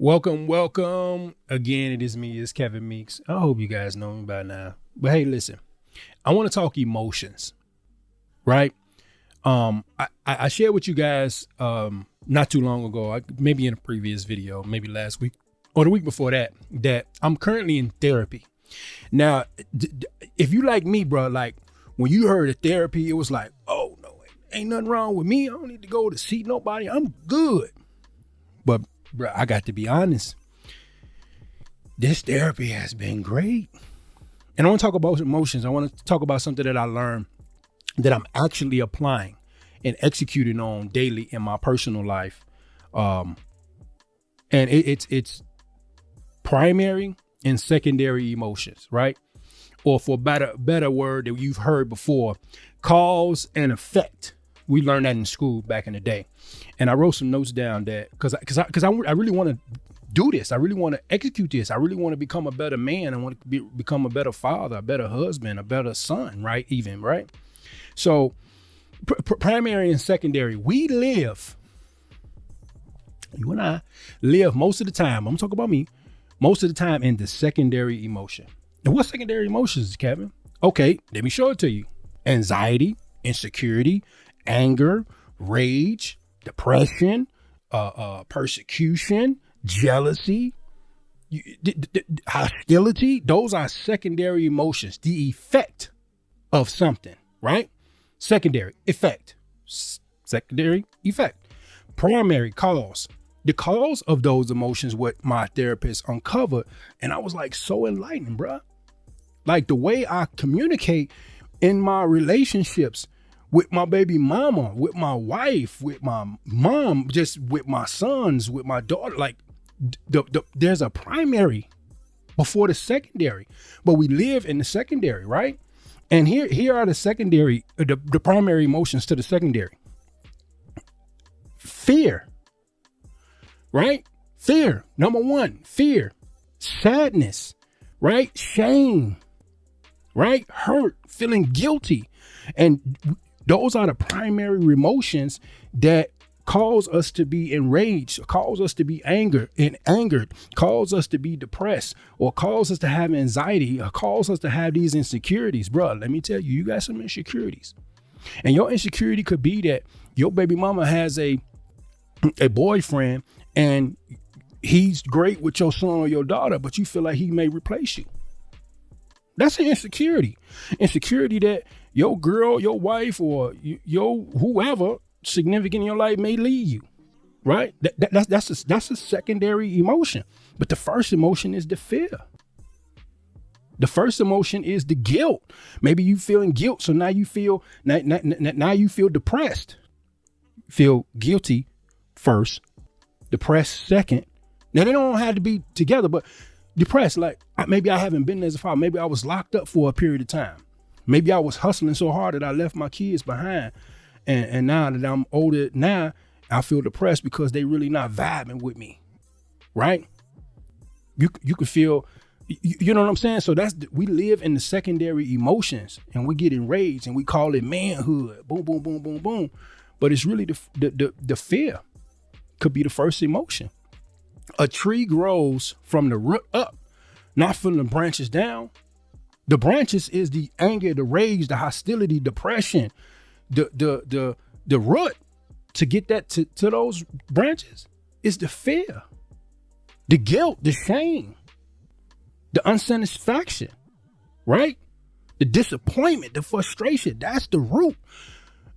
Welcome. Again, it is me, it's Kevin Meeks. I hope you guys know me by now. But hey, listen, I want to talk emotions, right? I shared with you guys not too long ago, maybe in a previous video, maybe last week or the week before that I'm currently in therapy. Now, if you like me, bro, like when you heard of therapy, it was like, oh no, ain't nothing wrong with me. I don't need to go to see nobody. I'm good. But bro, I got to be honest. This therapy has been great. And I want to talk about emotions. I want to talk about something that I learned that I'm actually applying and executing on daily in my personal life. And it's primary and secondary emotions, right? Or for better word that you've heard before, cause and effect. We learned that in school back in the day. And I wrote some notes down that because I really want to do this. I really want to execute this. I really want to become a better man. I want to become a better father, a better husband, a better son, right? Even, right? So primary and secondary, you and I live most of the time, I'm talking about me, most of the time in the secondary emotion. And what secondary emotions, Kevin? Okay, let me show it to you. Anxiety, insecurity, anger, rage, depression, persecution, jealousy, hostility. Those are secondary emotions, the effect of something, right? Secondary effect, secondary effect, primary cause. The cause of those emotions, what my therapist uncovered, and I was like so enlightened, bruh. Like the way I communicate in my relationships with my baby mama, with my wife, with my mom, just with my sons, with my daughter, like there's a primary before the secondary, but we live in the secondary, right? And here are the secondary, the primary emotions to the secondary. Fear, right? Fear, number one, fear, sadness, right? Shame, right? Hurt, feeling guilty. And those are the primary emotions that cause us to be enraged, cause us to be angered, cause us to be depressed, or cause us to have anxiety, or cause us to have these insecurities. Bro, let me tell you, you got some insecurities. And your insecurity could be that your baby mama has a boyfriend and he's great with your son or your daughter, but you feel like he may replace you. That's an insecurity. Insecurity that your girl, your wife, or your whoever significant in your life may leave you, right? That's a secondary emotion. But the first emotion is the fear. The first emotion is the guilt. Maybe you feeling guilt, so now you feel depressed. Feel guilty first, depressed second. Now they don't have to be together, but depressed, like maybe I haven't been there as a father. Maybe I was locked up for a period of time. Maybe I was hustling so hard that I left my kids behind. And now that I'm older, now I feel depressed because they really not vibing with me, right? You can feel, you know what I'm saying? So we live in the secondary emotions and we get enraged and we call it manhood, boom, boom, boom, boom, boom. But it's really the fear could be the first emotion. A tree grows from the root up, not from the branches down. The branches is the anger, the rage, the hostility, depression. The root to get that to those branches is the fear, the guilt, the shame, the unsatisfaction, right? The disappointment, the frustration. That's the root.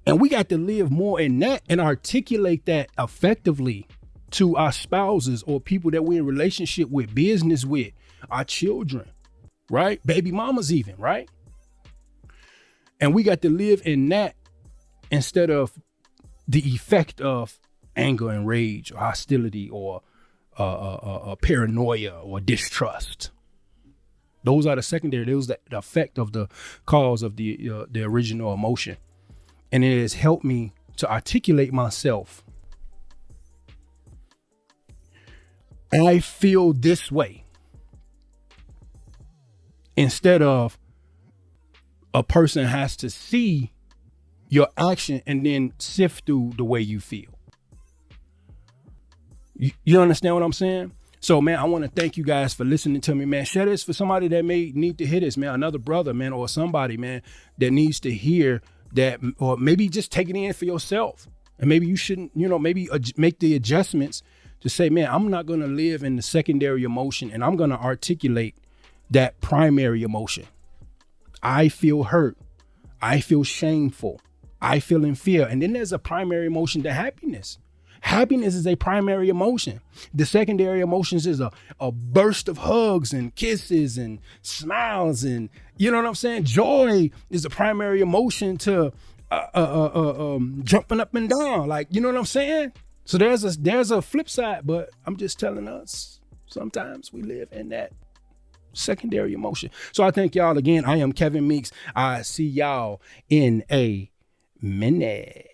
And we got to live more in that and articulate that effectively to our spouses or people that we're in relationship with, business with, our children, right? Baby mamas even, right? And we got to live in that instead of the effect of anger and rage or hostility or paranoia or distrust. Those are the secondary. Those are the effect of the cause of the original emotion. And it has helped me to articulate myself. I feel this way. Instead of a person has to see your action and then sift through the way you feel. You understand what I'm saying? So, man, I want to thank you guys for listening to me, man. Share this for somebody that may need to hear this, man. Another brother, man, or somebody, man, that needs to hear that, or maybe just take it in for yourself. And maybe you shouldn't, maybe make the adjustments to say, man, I'm not going to live in the secondary emotion, and I'm going to articulate that primary emotion. I feel hurt. I feel shameful. I feel in fear. And then there's a primary emotion to happiness. Happiness is a primary emotion. The secondary emotions is a burst of hugs and kisses and smiles, and you know what I'm saying? Joy is a primary emotion to jumping up and down. Like, you know what I'm saying? So there's a flip side, but I'm just telling us sometimes we live in that secondary emotion. So I thank y'all again. I am Kevin Meeks. I see y'all in a minute.